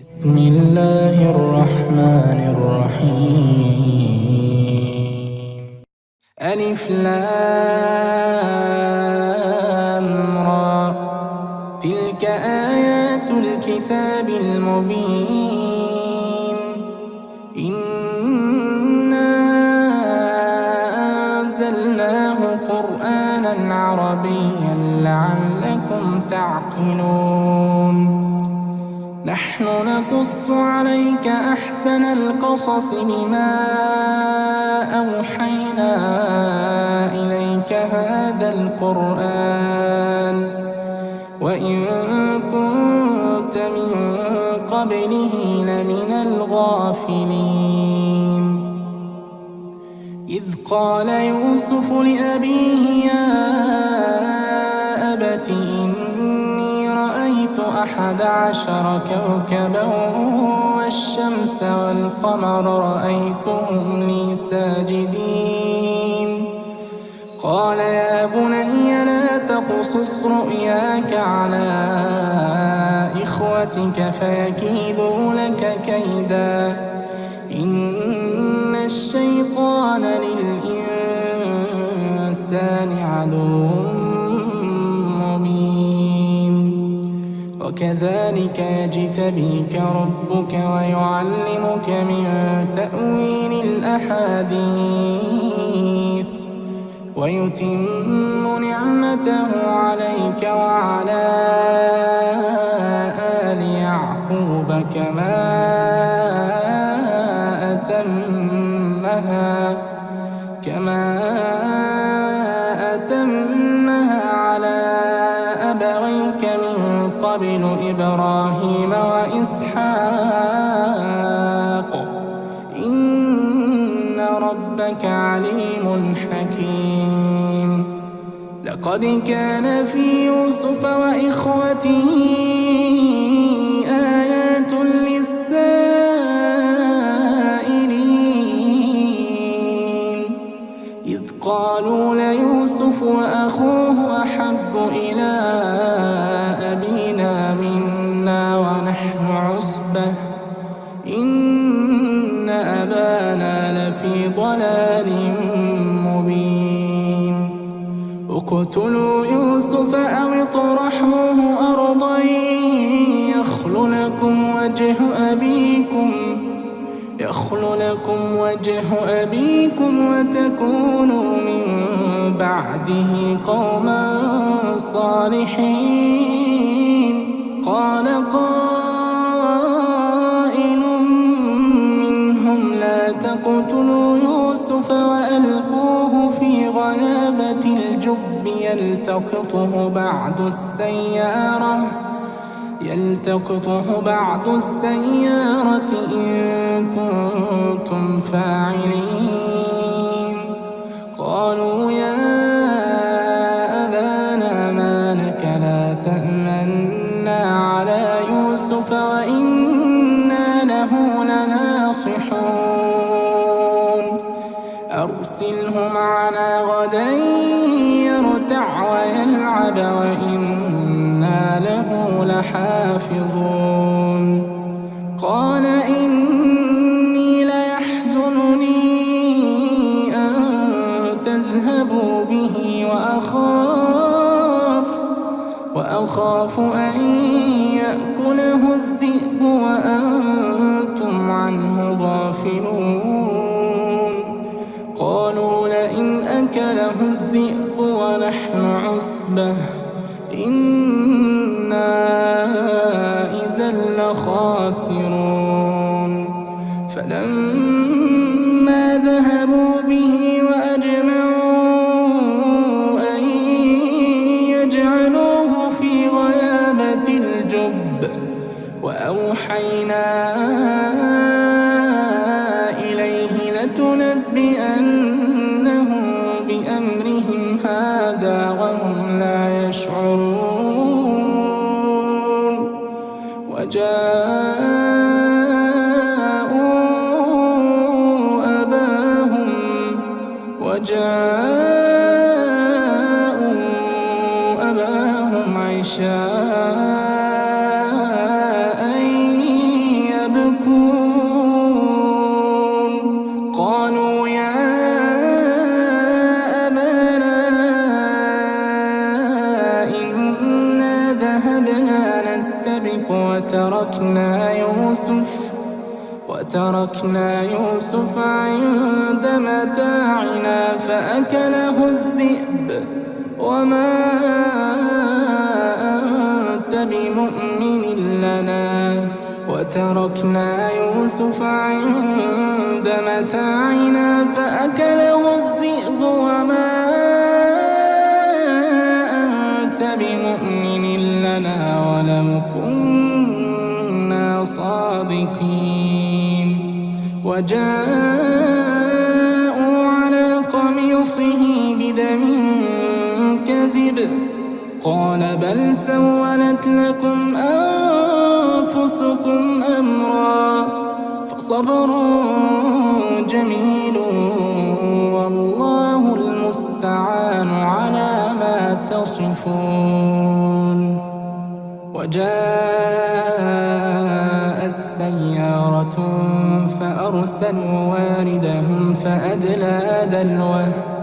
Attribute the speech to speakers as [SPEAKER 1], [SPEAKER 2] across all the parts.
[SPEAKER 1] بسم الله الرحمن الرحيم. ألف لام را، تلك آيات الكتاب المبين. إنا أنزلناه قرآنا عربيا لعلكم تعقلون. نحن نقص عليك أحسن القصص بما أوحينا إليك هذا القرآن وإن كنت من قبله لمن الغافلين. إذ قال يوسف لأبيه يا أبت إني رأيت 11 كوكبا والشمس والقمر رأيتهم لي ساجدين. قال يا بني لا تقصص رؤياك على إخوتك فيكيدوا لك كيدا إن الشيطان للإنسان عدو مبين. وكذلك يجتبيك ربك ويعلمك من تأويل الأحاديث ويتم نعمته عليك وعلى آل يعقوب كما أتمها على أبويك من قبل إبراهيم وإسحاق إن ربك عليم حكيم. لقد كان في يوسف وإخوته آيات للسائلين إذ قالوا ليوسف وأخوه أحب إلى أبينا منا ونحن عصبة إن أبانا لفي ضلال مبين. اقتلوا يوسف أو اطرحوه أرضا يخل لكم وجه أبيكم وتكونوا من بعده قوما صالحين. قال قائل منهم لا تقتلوا يوسف وألقوه في غيابة الجب يلتقطه بعض السيارة إن كنتم فاعلين. قالوا يا أبانا ما لك لا تأمنا على يوسف وإنا له لناصحون. أرسله معنا غدا يرتع ويلعب وإنا له لحافظون. قال إني ليحزنني أن تذهبوا به وأخاف أن يأكله الذئب وأنتم عنه غافلون. قالوا لئن أكله الذئب ونحن عصبة إنا إذا لخاسرون. فلما ذهبوا به وأجمعوا أن يجعلوه في غيابة الجب وأوحينا إليه لتنبئنهم بأمرهم هذا وهم لا يشعرون. وجاءوا أباهم عشاء يكون قالوا يا أبانا إنا ذهبنا نستبق وتركنا يوسف عند متاعنا فأكله الذئب وما أنت بمؤمن لنا وتركنا يوسف عند متاعنا فأكله الذئب وما أنت بمؤمن لنا ولو كنا صادقين وجاءوا على قميصه بدم كذب قال بل سولت لكم أنفسكم أمرا فصبر جميل والله المستعان على ما تصفون وجاءت سيارة فأرسلوا واردهم فأدلى دلوه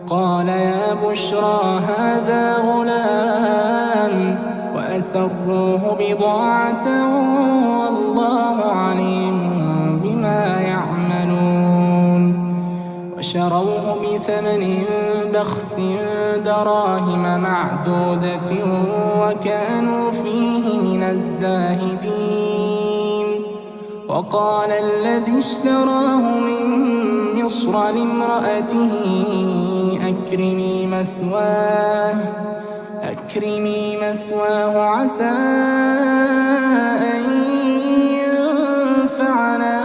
[SPEAKER 1] قال يا بشرى هذا غلام وأسروه بضاعة والله عليم بما يعملون وشروه بثمن بخس دراهم معدودة وكانوا فيه من الزاهدين وقال الذي اشتراه من مصر لامرأته أكرمي مثواه عسى أن ينفعنا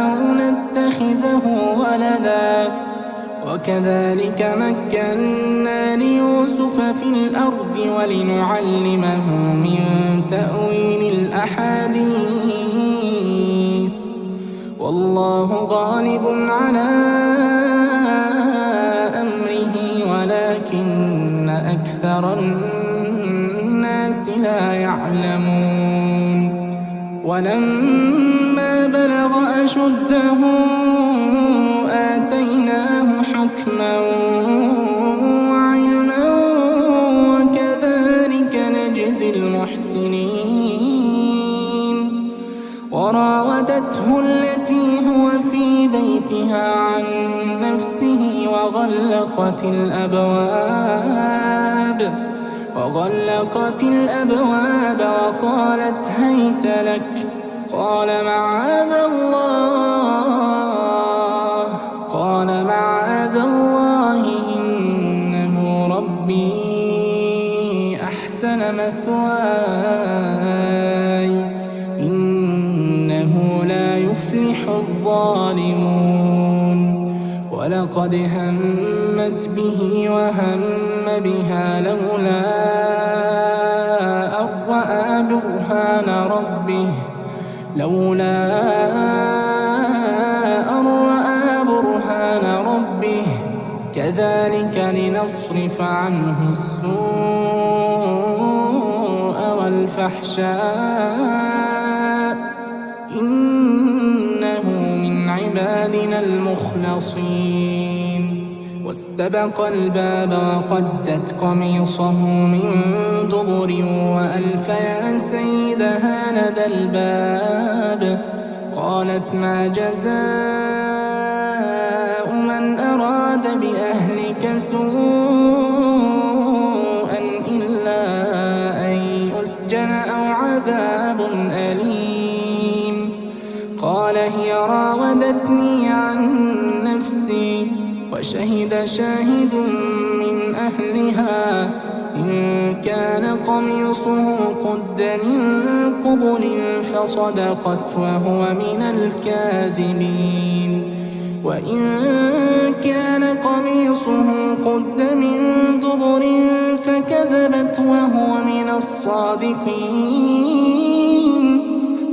[SPEAKER 1] أو نتخذه ولدا وكذلك مكنا ليوسف في الأرض ولنعلمه من تأويل الأحاديث والله غالب على أمره ولكن أكثر الناس لا يعلمون ولما بلغ أشده آتيناه حكما وعلما وكذلك نجزي المحسنين وراودته التي هو في بيتها عن نفسه وغلقت الأبواب وقالت هيت لك قال معاذ الله إنه ربي أحسن مثواي إنه لا يفلح الظالمون ولقد همت به وهم بها لولا أن رأى برهان ربه كذلك لنصرف عنه السوء والفحشاء إنه من عبادنا المخلصين واستبق الباب وقدت قميصه من دبر وألف يا سيدها لدى الباب قالت ما جزاء من أراد بأهلك سوءا إلا أن يسجن أو عذاب أليم قال هي راودتني عن نفسي وشهد شاهد من أهلها إن كان قميصه قد من قبل فصدقت وهو من الكاذبين وإن كان قميصه قد من دبر فكذبت وهو من الصادقين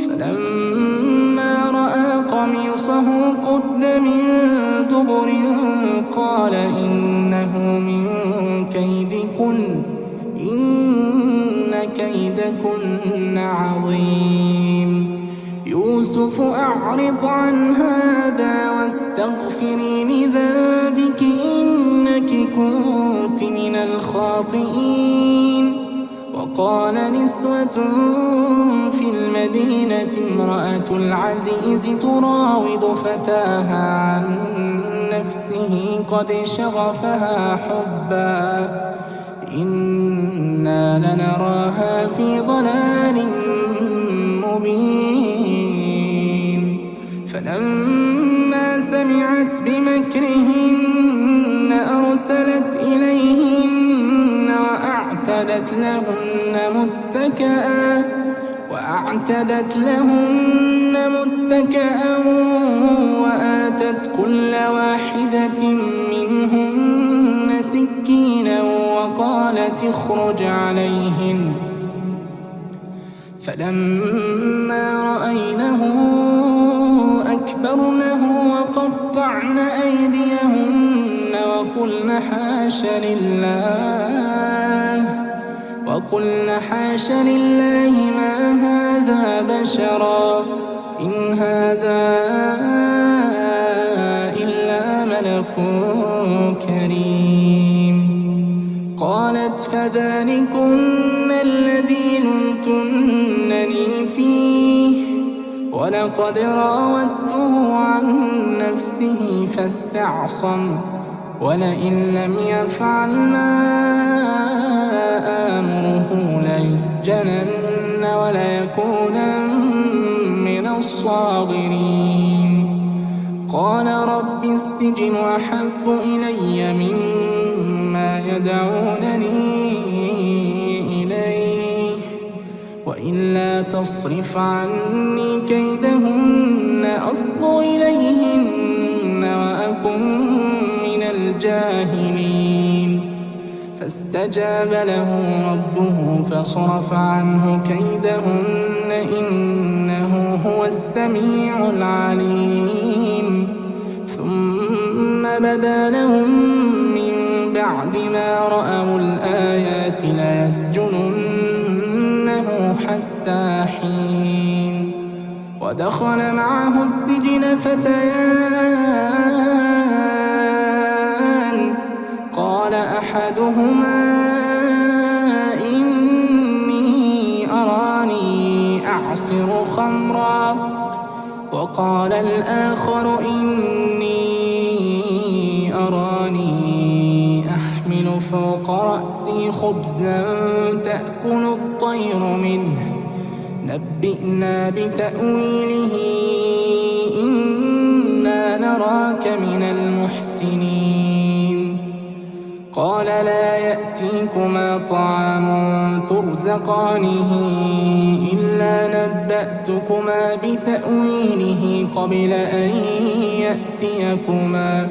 [SPEAKER 1] فلما رأى قميصه قد من دبر قال إنه من كيدكن إن كيدكن عظيم يوسف أعرض عن هذا واستغفري لذنبك إنك كنت من الخاطئين. وقال نسوة في المدينة امرأة العزيز تراود فتاها عن نفسه قد شغفها حبا إنا لنراها في ضلال مبين. فلما سمعت بمكرهن أرسلت إليهن وأعتدت لهن متكئا وآتت كل واحدة منهن سكينا وقالت اخرج عليهن. فلما رأينه أكبرنه وقطعن أيديهن وقلن حاش لله ما هذا بشرا إن هذا إلا ملك كريم. قالت فذلكن الذي لمتنني فيه ولقد راودته عن نفسه فاستعصم ولئن لم يفعل ما آمره ليسجنن وليكونن من الصاغرين. قال رب السجن أحب إلي مما يدعونني إليه وإلا تصرف عني كيدهن أصب إليهن وأكن من الجاهلين. فاستجاب له ربه فصرف عنه كيدهن إنه هو السميع العليم. ثم بدا لهم من بعد ما رأوا الآيات ليسجننه حتى حين. ودخل معه السجن فتيان قال أحدهما إني أراني أعصر خمرا وقال الآخر إني أراني أحمل فوق رأسي خبزا تأكل الطير منه نبئنا بتأويله إنا نراك من المحسنين. قال لا يأتيكما طعام ترزقانه إلا نبأتكما بتأويله قبل أن يأتيكما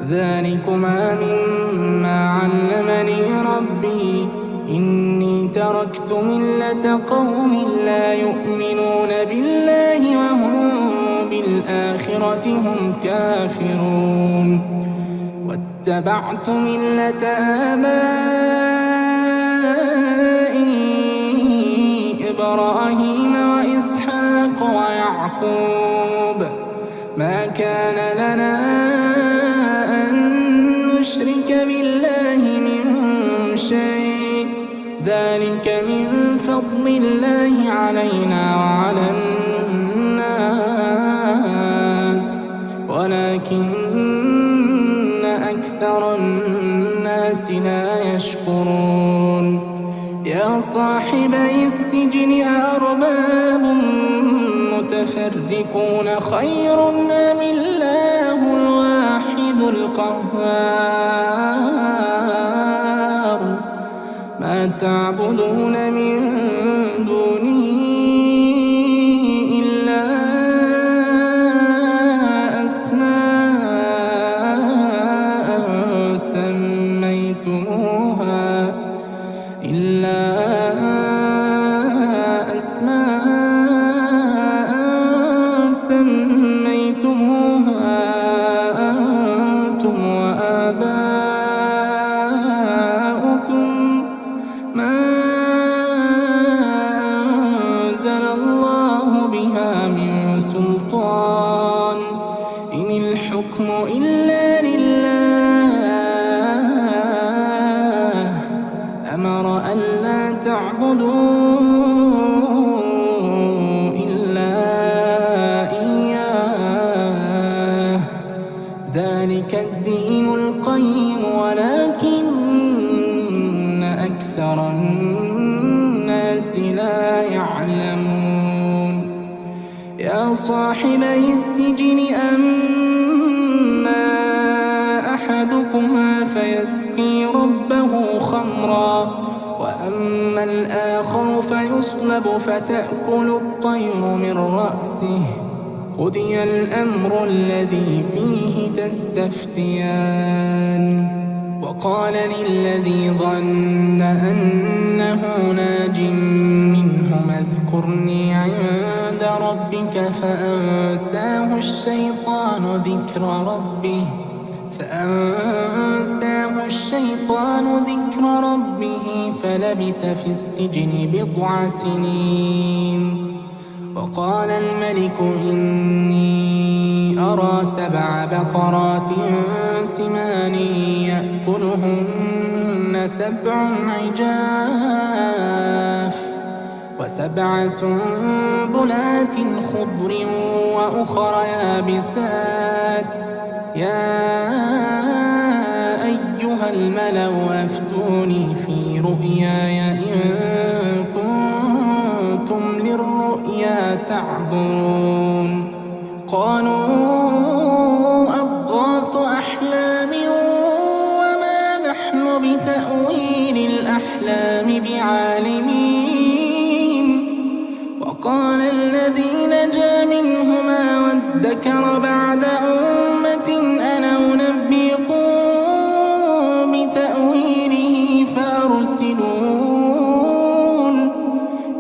[SPEAKER 1] ذلكما مما علمني ربي إني تركت ملة قوم لا يؤمنون بالله وهم بالآخرة هم كافرون واتبعت ملة آبائي إبراهيم وإسحاق ويعقوب ما كان لنا أن نشرك بالله من شيء ذلك من فضل الله علينا وعلى الناس ولكن أكثر الناس لا يشكرون. يا صاحبي السجن أأرباب متفرقون خير أم الله الواحد القهار ما تعبدون من دونه إلا أسماء سميتموها أنتم وآباؤكم ما الحكم إلا لله أمر ألا تعبدوا إلا إياه ذلك الدين القيم ولكن أكثر الناس لا يعلمون يا صاحبي السجن أما أحدكما فيسقي ربه خمرا وأما الآخر فيصلب فتأكل الطير من رأسه قضي الأمر الذي فيه تستفتيان وقال للذي ظن أنه ناج منهما اذكرني عند ربك فأنساه الشيطان ذكر ربه فلبث في السجن بضع سنين وقال الملك إني أرى 7 بقرات سمان يأكلهن 7 عجاف و7 سنبلات خضر وأخر يابسات يا أيها الملأ أفتوني في رؤياي إن كنتم للرؤيا تعبرون قالوا أضغاث أحلام وما نحن بتأويل الأحلام بعالمين وقال الذي نجا منهما وادكر بعد أمة أنا أنبئكم بتأويله فأرسلون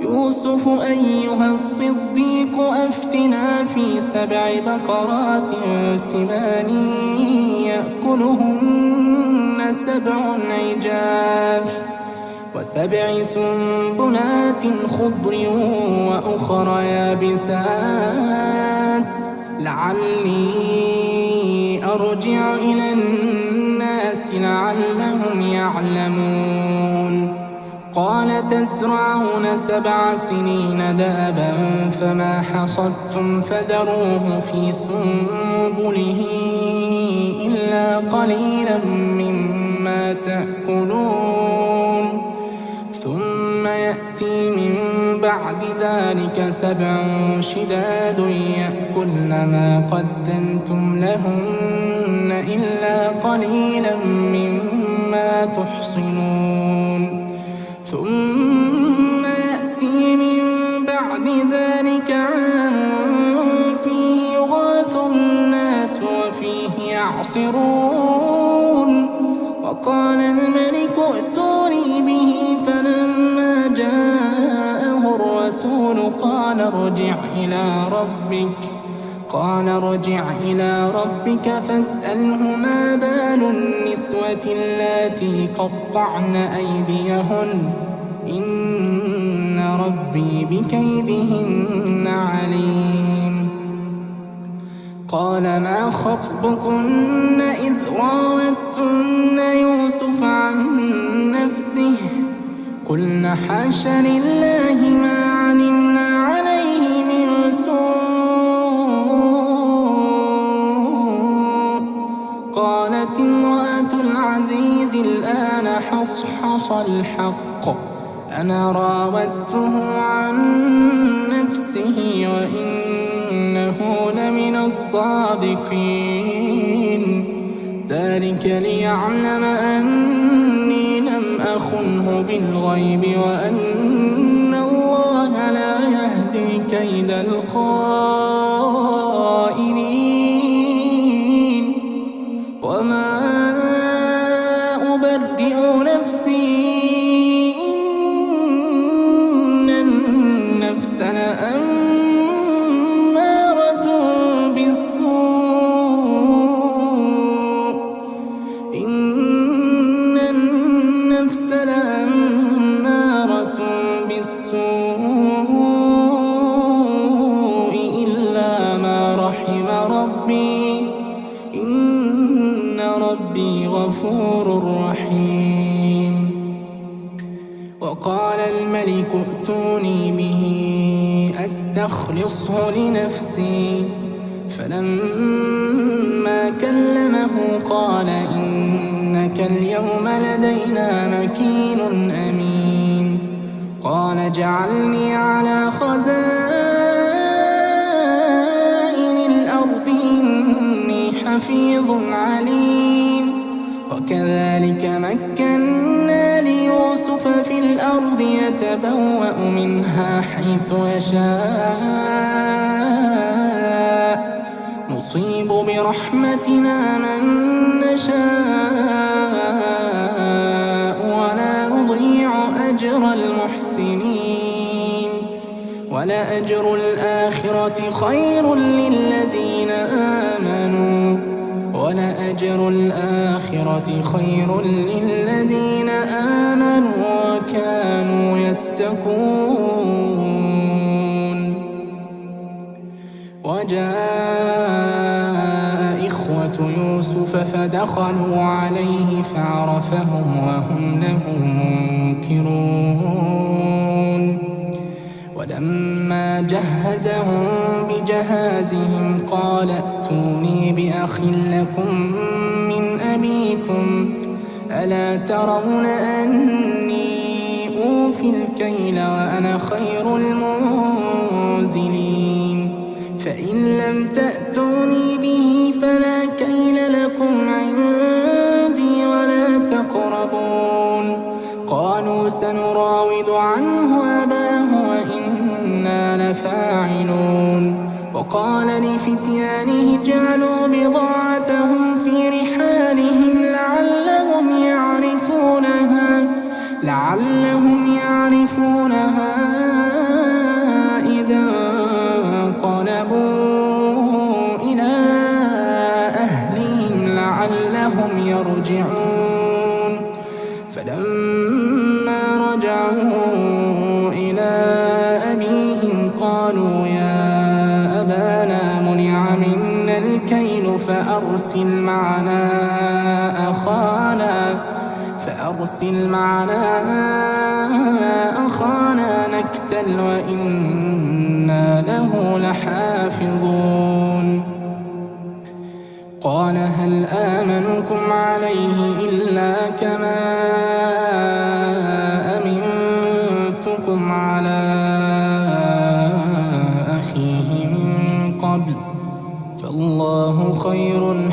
[SPEAKER 1] يوسف أيها الصديق أفتنا في 7 بقرات سمان يأكلهن 7 عجاف و7 سنبلات خضر وأخر يابسات لعلي أرجع إلى الناس لعلهم يعلمون قال تزرعون 7 سنين دأبا فما حصدتم فذروه في سنبله إلا قليلا مما تأكلون ثم يأتي من بعد ذلك 7 شداد يأكلن ما قدمتم لهن إلا قليلا مما تحصنون ثم يأتي من بعد ذلك عام فيه يغاث الناس وفيه يعصرون وقال الملك ائتوني به فلما جاءه الرسول قال ارجع إلى ربك فاسأله ما بال النسوة اللاتي قطعن أيديهن إن ربي بكيدهن عليم قال ما خطبكن إذ راوتن يوسف عن نفسه قلنا حاش لله ما علمنا عليه من سوء قالت امرأة العزيز الآن حصحص الحق أنا راودته عن نفسه وإنه لمن الصادقين ذلك ليعلم أني لم أخنه بالغيب وأن الله لا يهدي كيد الخائنين وما أبرئ نفسي إن النفس لأمارة بالسوء إن النفس لأمارة بالسوء إلا ما رحم ربي غفور رحيم. وقال الملك ائتوني به أستخلصه لنفسي، فلما كلمه قال إنك اليوم لدينا مكين أمين. قال اجعلني على خزائن الأرض إني حفيظ عليم. وكذلك مكنا ليوسف في الأرض يتبوأ منها حيث يشاء، نصيب برحمتنا من نشاء ولا نضيع أجر المحسنين. ولأجر الآخرة خير للذين آمنوا، ولأجر الآخرة خير للذين آمنوا وكانوا يتقون. وجاء إخوة يوسف فدخلوا عليه فعرفهم وهم له منكرون. ولما جهزهم بجهازهم قال ائتوني بأخ لكم من أبيكم، ألا ترون أني أوفي الكيل وأنا خير المنزلين؟ فإن لم تأتوني به فلا كيل لكم عندي ولا تقربون. قالوا سنراود عنه أباه وإنا لفاعلون. وقال لفتيانه اجعلوا بضاعتهم في رحالهم لعلهم يعرفونها إذا انقلبوا إلى أهلهم لعلهم يرجعون. فلما رجعوا إلى أبيهم قالوا يا أبانا منع منا الكيل فأرسل معنا أخانا نكتل وإنا له لحافظون. قال هل آمنكم عليه إلا كما أمنتكم على أخيه من قبل، فالله خير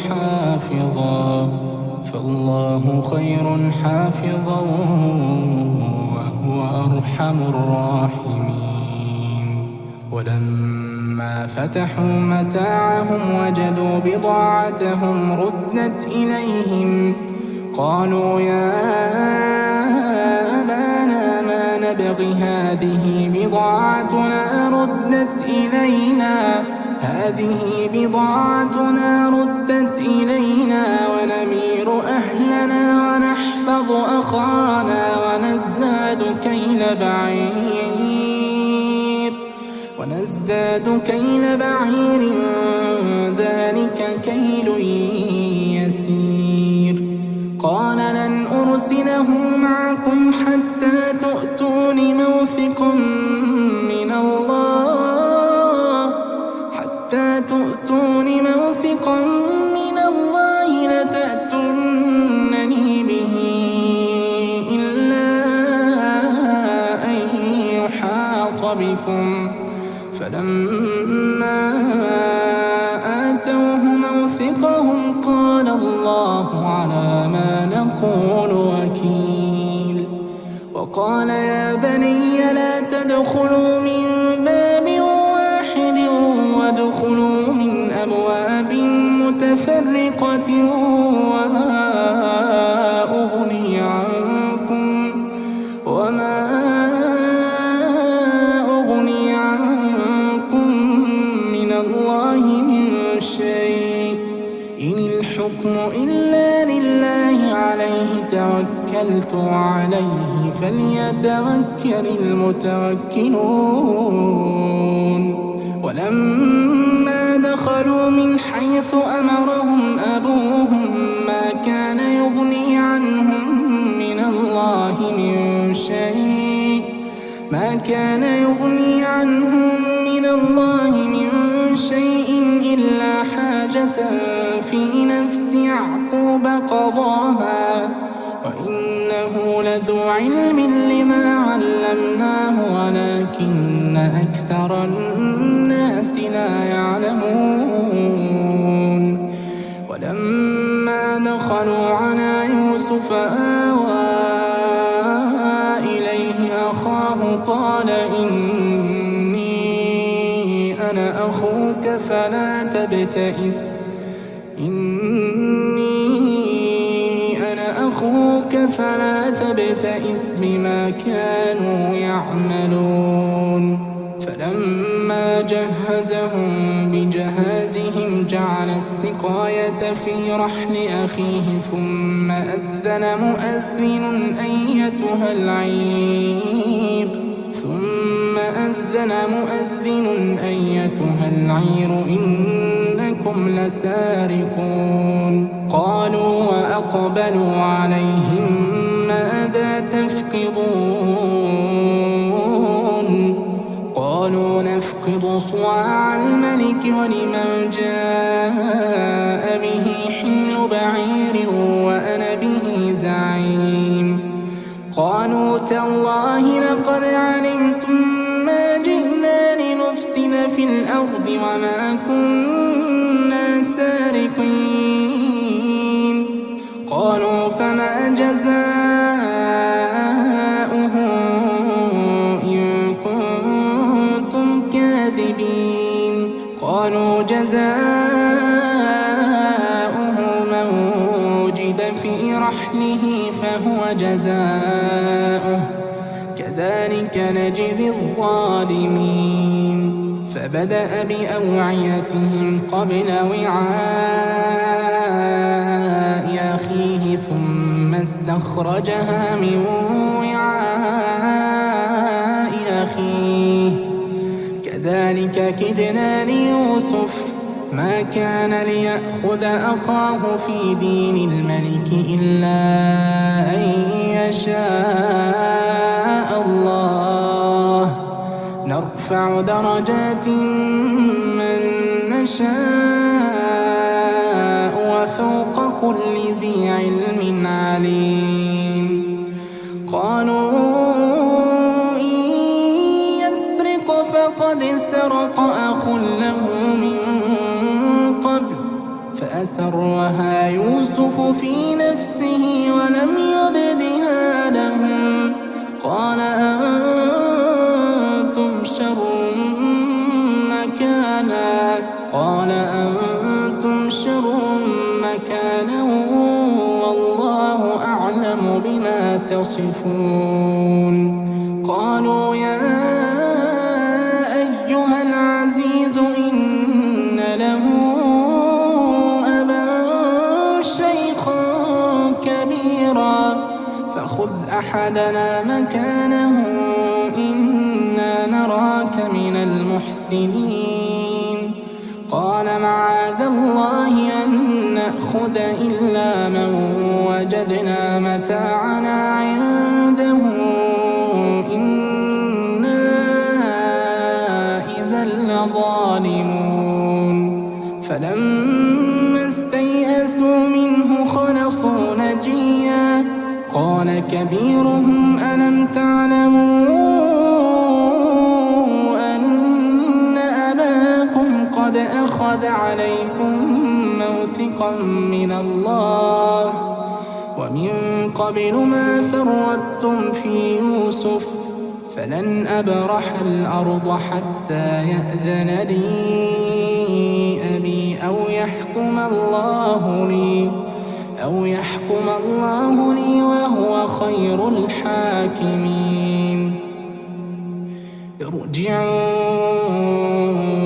[SPEAKER 1] حافظا وهو أرحم الراحمين. ولما فتحوا متاعهم وجدوا بضاعتهم ردت إليهم قالوا يا أبانا ما نبغي هذه بضاعتنا ردت إلينا ونمير أهلنا ونحفظ أخانا ونزداد كيل بعير ذلك كيل يسير. قال لن أرسله معكم حتى تؤتون موثقا من الله لتأتونني به إلا أن يحاط بكم. فلما آتوه موثقهم قال الله على ما نقول وكيل. وقال يا بني لا تدخلوا من باب واحد وادخلوا من أبواب متفرقة وما أغني عنكم من الله من شيء، إن الحكم إلا لله عليه توكلت وعليه فليتوكل المتوكلون. ولما دخلوا من حيث أمرهم أبوهم ما كان يغني كان يغني عنهم من الله من شيء إلا حاجة في نفس يعقوب قضاها وإنه لذو علم لما علمناه ولكن أكثر الناس لا يعلمون ولما دخلوا على يوسف آوى إليه أخاه قال إني أنا أخوك فلا تبتئس بما كانوا يعملون فلما جهزهم بجهازهم جعل السقاية في رحل أخيه ثم أذن مؤذن أيتها العير إنكم لسارقون قالوا وأقبلوا عليهم ماذا تفقدون قالوا نفقد صواع الملك ولمن جاء به حمل بعير وأنا به زعيم قالوا تالله لقد علمتم ما جئنا لنفسد في الأرض وما كنا سارقين قالوا فما جزاؤه إن كنتم كاذبين قالوا جزاؤه من وجد في رحله فهو جزاؤه كذلك نجزي الظالمين فبدأ بأوعيتهم قبل وعاء أخيه ثم استخرجها من وعاء أخيه كذلك كدنا ليوسف ما كان ليأخذ أخاه في دين الملك إلا أن يشاء الله نرفع درجات من نشاء وفوق كل ذي علم عليم قالوا إن يسرق فقد سرق أخ له من قبل فأسرها يوسف في نفسه ولم يبدها لهم قال أنتم شر مكانا والله أعلم بما تصفون قالوا يا أيها العزيز إن له أبا شيخا كبيرا فخذ أحدنا مكانه إنا نراك من المحسنين قال معاذ الله أن نأخذ إلا من وجدنا متاعنا عنده إنا إذا لظالمون فلما استيئسوا منه خلصوا نجيا قال كبيرهم ألم تعلموا أن أباكم قد أخذ عليكم موثقا من الله ومن قبل ما فرطتم في يوسف فلن أبرح الأرض حتى يأذن لي أبي أو يحكم الله لي وهو خير الحاكمين ارجعوا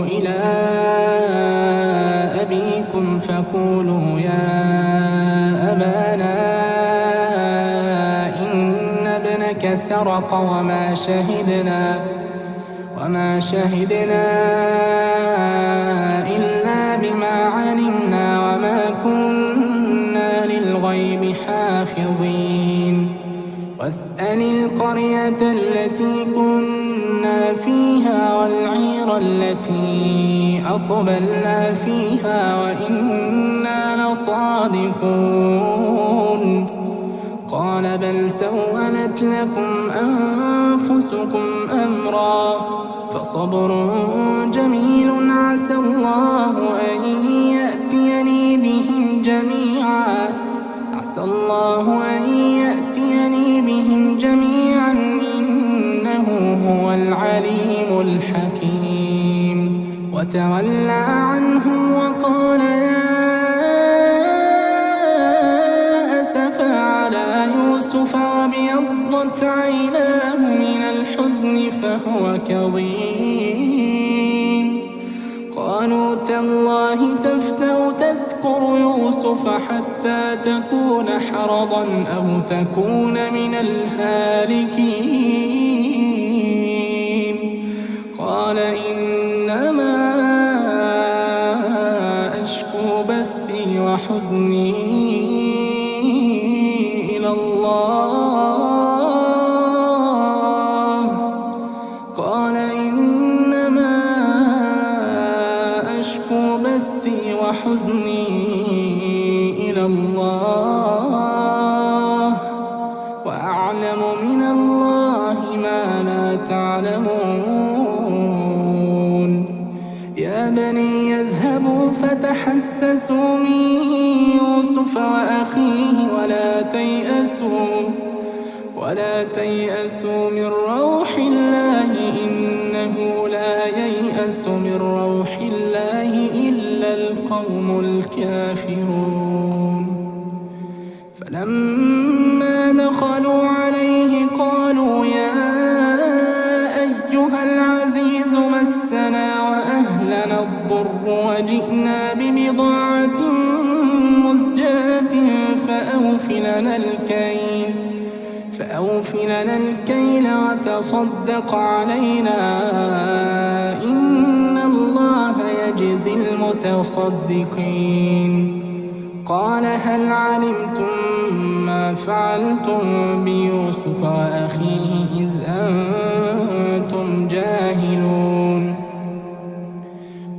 [SPEAKER 1] إلى أبيكم فقولوا يا أبانا إن ابنك سرق وما شهدنا إلا بما علمنا وما كنا للغيب حافظين واسأل القرية التي كنا العمر التي أقبلنا فيها وإنا لصادقون. قال بل سولت لكم أنفسكم أمرا فصبر جميل عسى الله أن يأتيني بهم جميعا إنه هو العليم الحكيم. وتولى عنهم وقال يا أسفا على يوسف وابيضت عيناه من الحزن فهو كظيم. قالوا تالله تفتأ تذكر يوسف حتى تكون حرضا أو تكون من الهالكين. قال إنما أشكو بثي وحزني إلى الله. قال إنما أشكو بثي وحزني إلى الله وأعلم من الله ما لا تعلمون. يا بني يذهبوا فتحسسوا من يوسف وأخيه ولا تيأسوا من روح الله إنه لا ييأس من روح الله إلا القوم الكافرون. فلما دخلوا عليه قالوا يا أيها العزيز مسنا وأهلنا الضر وجئنا ببضاعة مزجاة فأوف لنا الكيل وتصدق علينا إن الله يجزي المتصدقين. قال هل علمتم ما فعلتم بيوسف وأخيه إذ أنتم جاهلون؟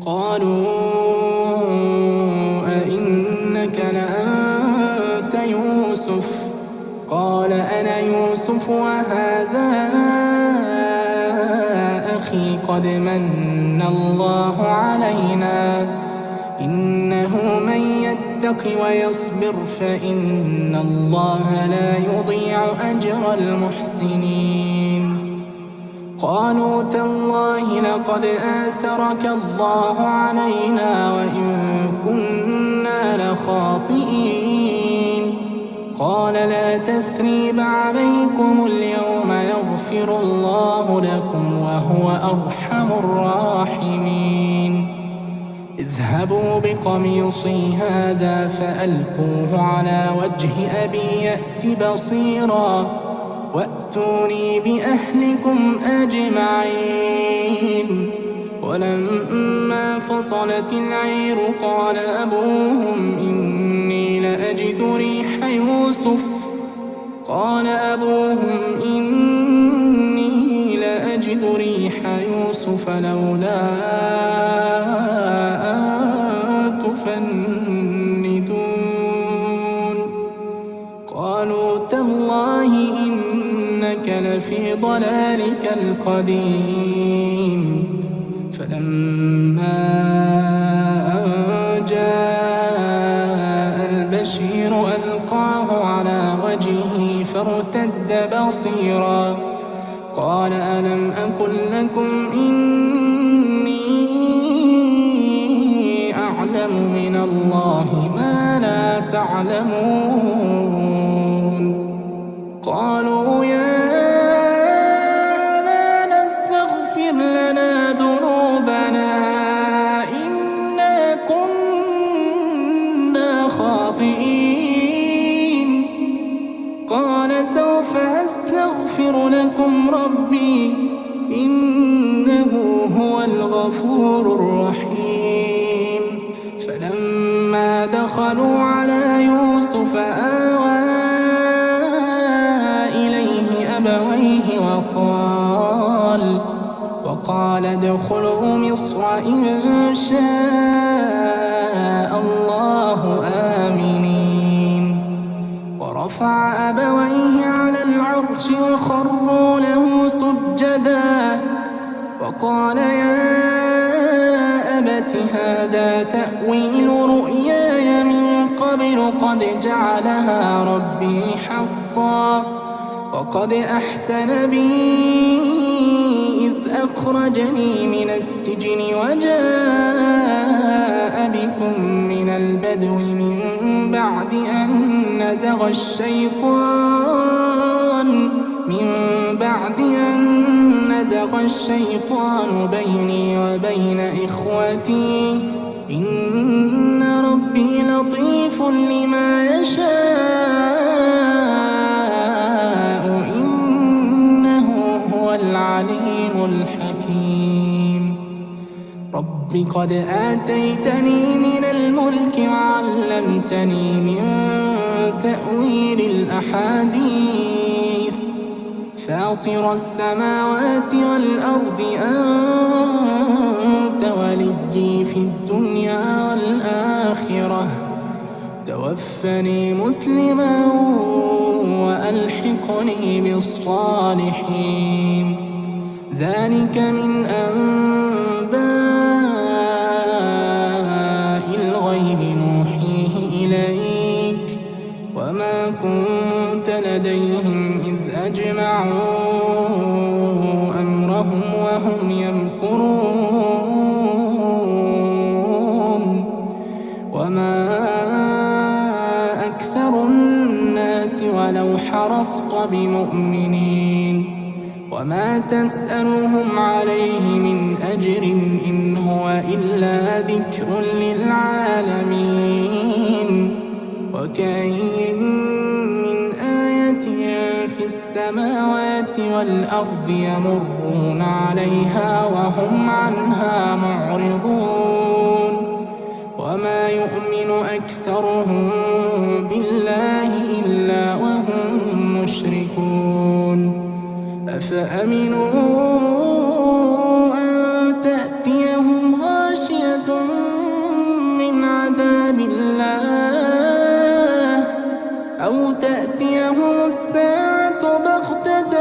[SPEAKER 1] قالوا أئنك لأنت يوسف؟ قال أنا يوسف وهذا أخي قد من الله علينا إنه من يتق ويصبر فإن الله لا يضيع أجر المحسنين. قالوا تالله لقد آثرك الله علينا وإن كنا لخاطئين. قال لا تثريب عليكم اليوم يغفر الله لكم وهو أرحم الراحمين. اذهبوا بقميصي هذا فألقوه على وجه أبي يأت بصيرا وأتوني بأهلكم أجمعين. ولما فصلت العير قال أبوهم إني لأجد ريح يوسف لولا أن تفندون. قالوا تالله إنك لفي ضلالك القديم. فلما أن جاء البشير ألقاه على وجهه فارتد بصيرا قال ألم أقل لكم إني أعلم من الله ما لا تعلمون. قالوا يا أبانا استغفر لنا ذنوبنا إنا كنا خاطئين. قال سوف أستغفر لكم ربي إنه هو الغفور الرحيم. فلما دخلوا على يوسف آوى إليه أبويه وقال ادخلوا مصر إن شاء الله آمنين. ورفع أبويه على العرش وخروا له سجدا وقال يا أبت هذا تأويل رؤياي من قبل قد جعلها ربي حقا وقد أحسن بي إذ أخرجني من السجن وجاء بكم من البدو من بعد أن نزغ الشيطان بيني وبين إخوتي إن ربي لطيف لما يشاء إنه هو العليم الحكيم. رب قد آتيتني من الملك وعلمتني من تأويل الأحاديث فاطر السماوات والأرض أنت وليي في الدنيا والآخرة توفني مسلما وألحقني بالصالحين. ذلك من أنباء الغيب نوحيه إليك وما كنت لديهم إذ أجمعوا أمرهم وهم يمكرون. وما أكثر الناس ولو حرصت بمؤمنين وما تسألهم عليه من أجر إن هو إلا ذكر للعالمين. وكأين من آية في السماوات والأرض يمرون عليها وهم عنها معرضون وما يؤمن أكثرهم بالله إلا وهم مشركون. أفأمنوا أن تأتيهم غاشية من عذاب الله أو تأتيهم الساعة بغتة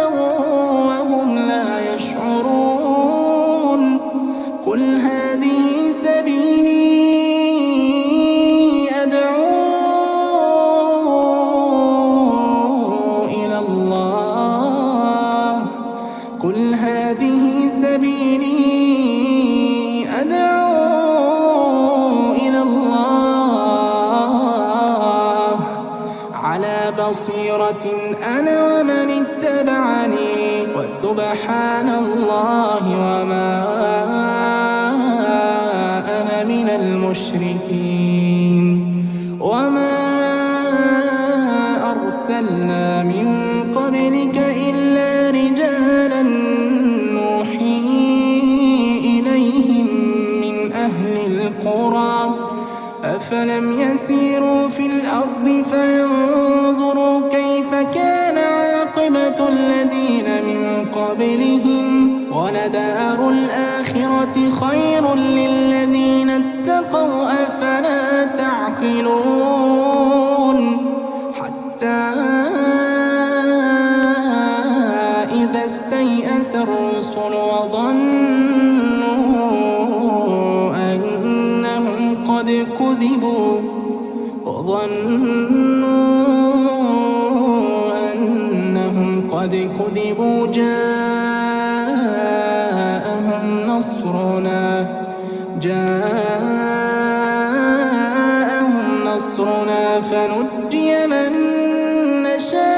[SPEAKER 1] وهم لا يشعرون. قل هذه سبيلي أدعو إلى الله قل هذه سبيلي أدعو إلى الله على بصيرة أنا ومن اتبعني وسبحان الله وما أنا من المشركين. وما أرسلنا من قبلك إلا رجالا نوحي إليهم من أهل القرى أفلم يسيروا في الأرض فينظروا كيف كان عاقبة الذين من قبلهم ولدار الآخرة خير للذين اتقوا أفلا تعقلون. حتى إذا استيأس الرسل وظنوا أنهم قد كذبوا جاءهم نصرنا فنجي من نشاء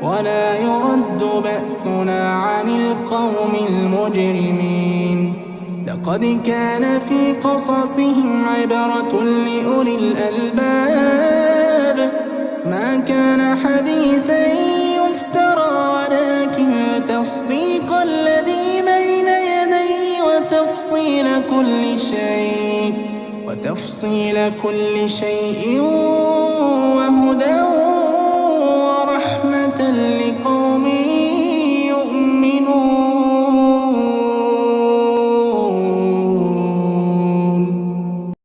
[SPEAKER 1] ولا يرد بأسنا عن القوم المجرمين. لقد كان في قصصهم عبرة لأولي الألباب ما كان حديثا يفترى ولكن تصديق الذي بين يديه وتفصيل كل شيء وهدى ورحمة